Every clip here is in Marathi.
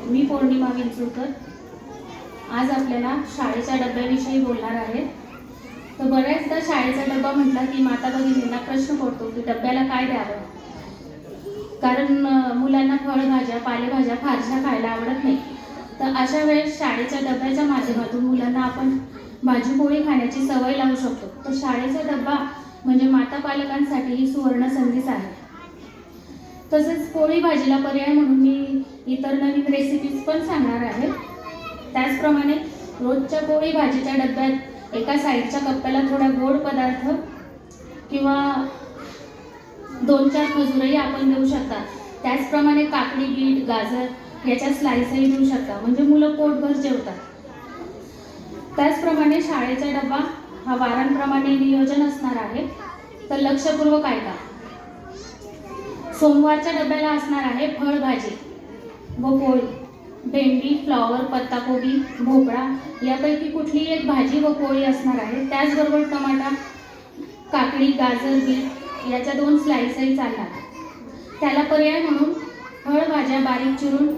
मी पौर्णिमा विंचुरकर आज आपल्याला शाळेच्या डब्याविषयी बोलणार आहे. तर बऱ्याचदा शाळेचा डब्बा म्हटला की माता भगिनींना प्रश्न पडतो की डब्याला काय द्यावं, कारण मुलांना फळभाज्या पालेभाज्या फारशा खायला आवडत नाही. तर अशा वेळेस शाळेच्या डब्याच्या माध्यमातून मुलांना आपण भाजी पोळी खाण्याची सवय लावू शकतो. तर शाळेचा डब्बा म्हणजे माता पालकांसाठी ही सुवर्ण संधीच आहे. तसेच पोळी भाजीला पर्याय म्हणून मी इतर नवीन रेसिपीज पण सांगणार आहे. त्याचप्रमाणे रोजच्या पोळी भाजीच्या डब्यात एका साईडच्या कप्प्याला थोडा गोड पदार्थ किंवा 2-4 खजुरही आपण देऊ शकता. त्याचप्रमाणे काकडी, बीट, गाजर याच्या स्लाइसही देऊ शकता, म्हणजे मुलं पोटभर जेवतात. त्याचप्रमाणे शाळेचा डब्बा हा वारांप्रमाणे नियोजन असणार आहे. तर लक्षपूर्वक ऐका. सोमवारच्या डब्याला असणार आहे फळभाजी व पोळी, भेंडी, फ्लॉवर, पत्ताकोबी, भोपळा यापैकी कुठलीही एक भाजी व पोळी असणार आहे. त्याचबरोबर टमाटा, काकडी, गाजर, बीट याच्या 2 स्लाइसही चालणार. त्याला पर्याय म्हणून फळभाज्या बारीक चिरून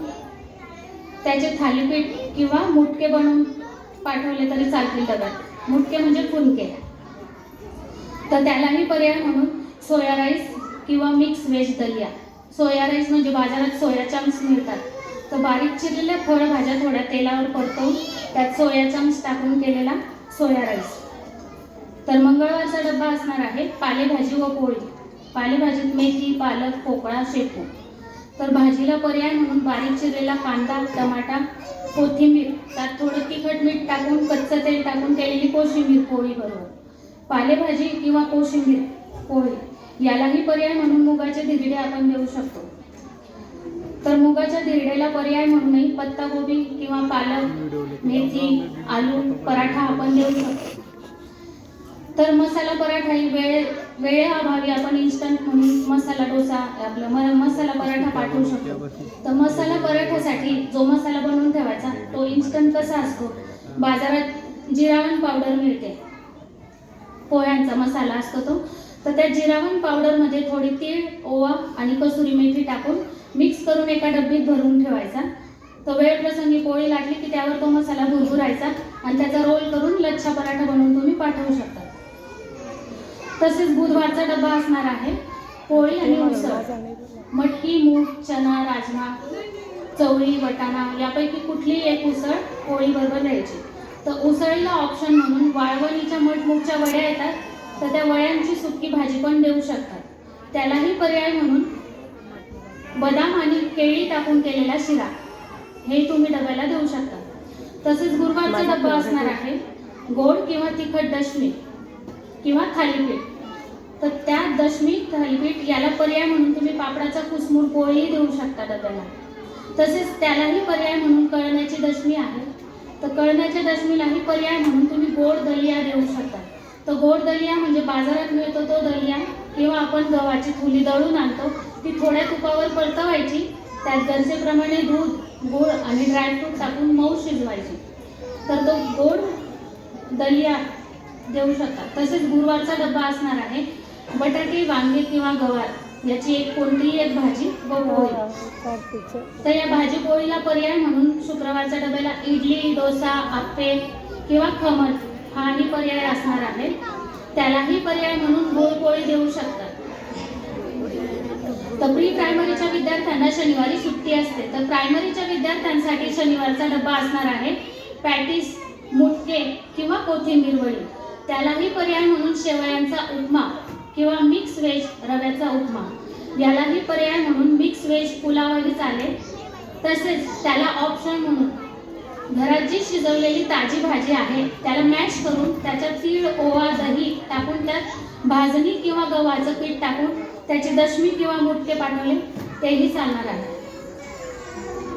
त्याचे थालीपीठ किंवा मुटके बनवून पाठवले तरी चालतील डब्यात. मुटके म्हणजे फुनके. तर त्यालाही पर्याय म्हणून सोया राईस किंवा मिक्स व्हेज दलिया. सोया राईस म्हणजे बाजारात सोया चंक्स मिळतात. तर बारीक चिरलेल्या फळभाज्या थोड्या तेलावर परतवून त्यात सोया चंक्स टाकून केलेला सोया राईस. तर मंगळवारचा डब्बा असणार आहे पालेभाजी व पोळी. पालेभाजीत मेथी, पालक, पोकळा, शेपू. तर भाजीला पर्याय म्हणून बारीक चिरलेला कांदा, टमाटा, कोथिंबीर, त्यात थोडं तिखट मीठ टाकून कच्चं तेल टाकून केलेली कोशिंबीर पोळी बरोबर. पालेभाजी किंवा कोशिंबीर पोळी यालाही पर्याय म्हणून मुगाचे धिरडे आपण देऊ शकतो. तर मुगाच्या धिरडेला पर्याय म्हणूनही पत्ताकोबी किंवा पालक, मेथी, आलू पराठा आपण देऊ शकतो. तर मसाला पराठा ही वेळेअभावी आपण इन्स्टंट म्हणून मसाला डोसा आपला मसाला पराठा पाठवू शकतो. तर मसाला पराठ्यासाठी जो मसाला बनवून ठेवायचा तो इन्स्टंट कसा असतो, बाजारात जिरावण पावडर मिळते, पोह्यांचा मसाला असतो तो. तर त्या जिरावण पावडरमध्ये थोडी तीळ, ओवा आणि कसुरी मेथी टाकून मिक्स करून एका डब्बीत भरून ठेवायचा. तर वेळ प्रसंगी पोळी लाटली की त्यावर तो मसाला भुरभुरायचा आणि त्याचा रोल करून लच्छा पराठा बनवून तुम्ही पाठवू शकता. तसेच बुधवारचा डब्बा असणार आहे पोळी आणि उसळ. मटकी, मूग, चना, राजमा, चवळी, वाटाणा यापैकी कुठलीही एक उसळ पोळी बरोबर द्यायची. तर उसळीला ऑप्शन म्हणून वाळवणीच्या मठमूगच्या वड्या येतात, तर त्या वड्यांची सुकी भाजी पण देऊ शकतात. त्यालाही पर्याय म्हणून बदाम आणि केळी टाकून केलेला शिरा हे तुम्ही डब्याला देऊ शकता. तसेच गुरुवारचा डब्बा असणार आहे गोड किंवा तिखट दशमी किंवा थालीपीठ. तर त्या दशमी थालीपीठ याला पर्याय म्हणून तुम्ही पापडाचा कुसमुर पोळीही देऊ शकता डब्याला. तसेच त्यालाही पर्याय म्हणून कळण्याची दशमी आहे. तर कळण्याच्या दशमीलाही पर्याय म्हणून तुम्ही गोड दलिया देऊ शकता. तर गोड दलिया म्हणजे बाजारात मिळतो तो दलिया किंवा आपण गव्हाची थुली दळून आणतो, ती थोड्या तुपावर परतवायची, त्यात गरजेप्रमाणे दूध, गूळ आणि ड्रायफ्रूट टाकून मऊ शिजवायची. तर तो गोड दलिया देऊ शकता. तसेच गुरुवारचा डब्बा असणार आहे बटाटे, वांगे किंवा गवार याची कोणतीही एक भाजी व पोळी. तर या भाजी पोळीला पर्याय म्हणून शुक्रवारच्या डब्याला इडली, डोसा, आप्पे किंवा खमण हाही पर्याय असणार आहे. त्यालाही पर्याय म्हणून गोड पोळी देऊ शकतात. तर प्री प्रायमरीच्या विद्यार्थ्यांना शनिवारी सुट्टी असते. तर प्रायमरीच्या विद्यार्थ्यांसाठी शनिवारचा डब्बा असणार आहे पॅटीस, मुटके किंवा कोथिंबीर वडी. त्यालाही पर्याय म्हणून शेवयांचा उपमा किंवा मिक्स व्हेज रव्याचा उपमा. यालाही पर्याय म्हणून मिक्स व्हेज पुलावही चालेल. तसेच त्याला ऑप्शन म्हणून घरात जी शिजवलेली ताजी भाजी आहे त्याला मॅश करून त्याच्यात तीळ, ओवा, दही टाकून त्यात भाजणी किंवा गव्हाचं पीठ टाकून त्याची दशमी किंवा मुटके पाठवले तेही चालणार आहे.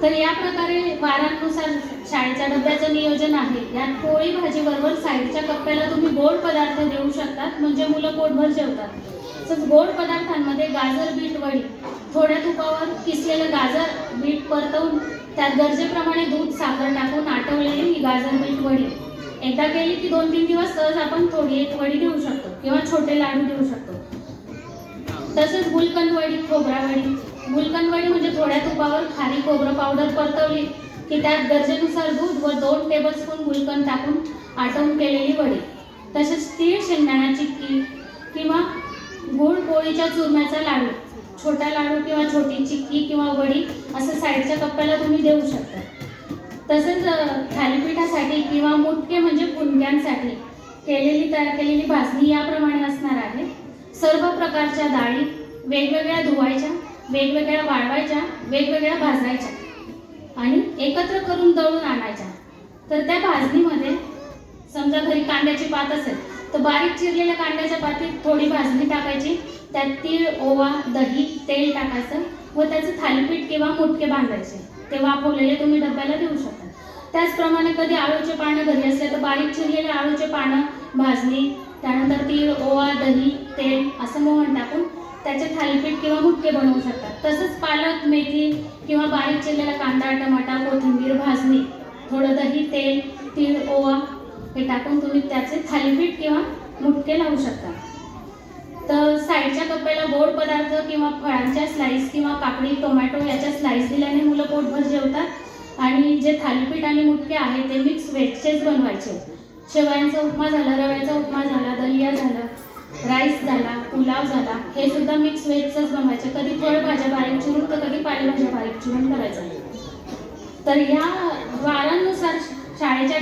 तर या प्रकारे वारांनुसार शाळेच्या डब्याचं नियोजन आहे. यात पोळी भाजी बरोबर साईडच्या कप्प्याला तुम्ही गोड पदार्थ देऊ शकतात, म्हणजे मुलं पोटभर जेवतात. तसंच गोड पदार्थांमध्ये गाजर, बीट वडी, थोड्या तुपावर किसलेलं गाजर, बीट परतवून त्यात गरजेप्रमाणे दूध, साखर टाकून आटवलेली ही गाजर, बीट वडी एकदा केली की 2-3 दिवस सहज आपण थोडी एक वडी देऊ शकतो किंवा छोटे लाडू देऊ शकतो. तसेच गुलकंद वडी, खोबरा वडी गुलकंद म्हणजे थोड्या तुपावर खारी खोबरं पावडर परतवली की त्यात गरजेनुसार दूध व 2 टेबलस्पून गुलकंद टाकून आटवून केलेली वडी. तसेच तीळ शेंगदाणा चिक्की किंवा गूळ पोळीच्या चुरम्याचा लाडू, छोटा लाडू किंवा छोटी चिक्की किंवा वडी असं साईडच्या कप्प्याला तुम्ही देऊ शकता. तसेच थालीपीठासाठी किंवा मुटके म्हणजे फुनक्यांसाठी तयार केलेली भाजणी याप्रमाणे असणार आहे. सर्व प्रकारच्या डाळी वेगवेगळ्या धुवायच्या, वेगवेगळ्या वाळवायच्या, वेगवेगळ्या भाजायच्या आणि एकत्र करून दळून आणायच्या. तर त्या भाजणीमध्ये समजा घरी कांद्याची पात असेल तर बारीक चिरलेल्या कांद्याच्या पातीत थोडी भाजणी टाकायची, त्यात तीळ, ओवा, दही, तेल टाकायचं व त्याचे थालीपीठ किंवा मुटके बांधायचे. ते वाफवलेले तुम्ही डब्याला देऊ शकता. त्याचप्रमाणे कधी आळूचे पानं घरी असले तर बारीक चिरलेले आळूचे पानं भाजणी, त्यानंतर तीळ, ओवा, दही, तेल असं मोहन टाकून त्याचे थालीपीठ किंवा मुटके बनवू शकतात. तसंच पालक, मेथी किंवा बारीक चिरलेला कांदा, टमाटा, कोथिंबीर भाजणी, थोडं दही, तेल, तीळ, ओवा हे टाकून तुम्ही त्याचे थालीपीठ किंवा मुटके लावू शकता. तर साईडच्या कप्प्याला गोड पदार्थ किंवा फळांच्या स्लाईस किंवा काकडी, टोमॅटो याच्या स्लाईस दिल्याने मुलं पोटभर जेवतात. आणि जे थालीपीठ आणि मुटके आहे ते मिक्स व्हेजचेच बनवायचे. शेवयांचा उपमा झाला, रव्याचा उपमा झाला, दलिया झालं, राईस झाला, पुलाव झाला, हे सुद्धा मिक्स व्हेजचंच बनवायचे. कधी फळभाज्या बारीक चिरून तर कधी पालेभाज्या बारीक चिरून करायचं. तर ह्या वारांनुसार शाळेच्या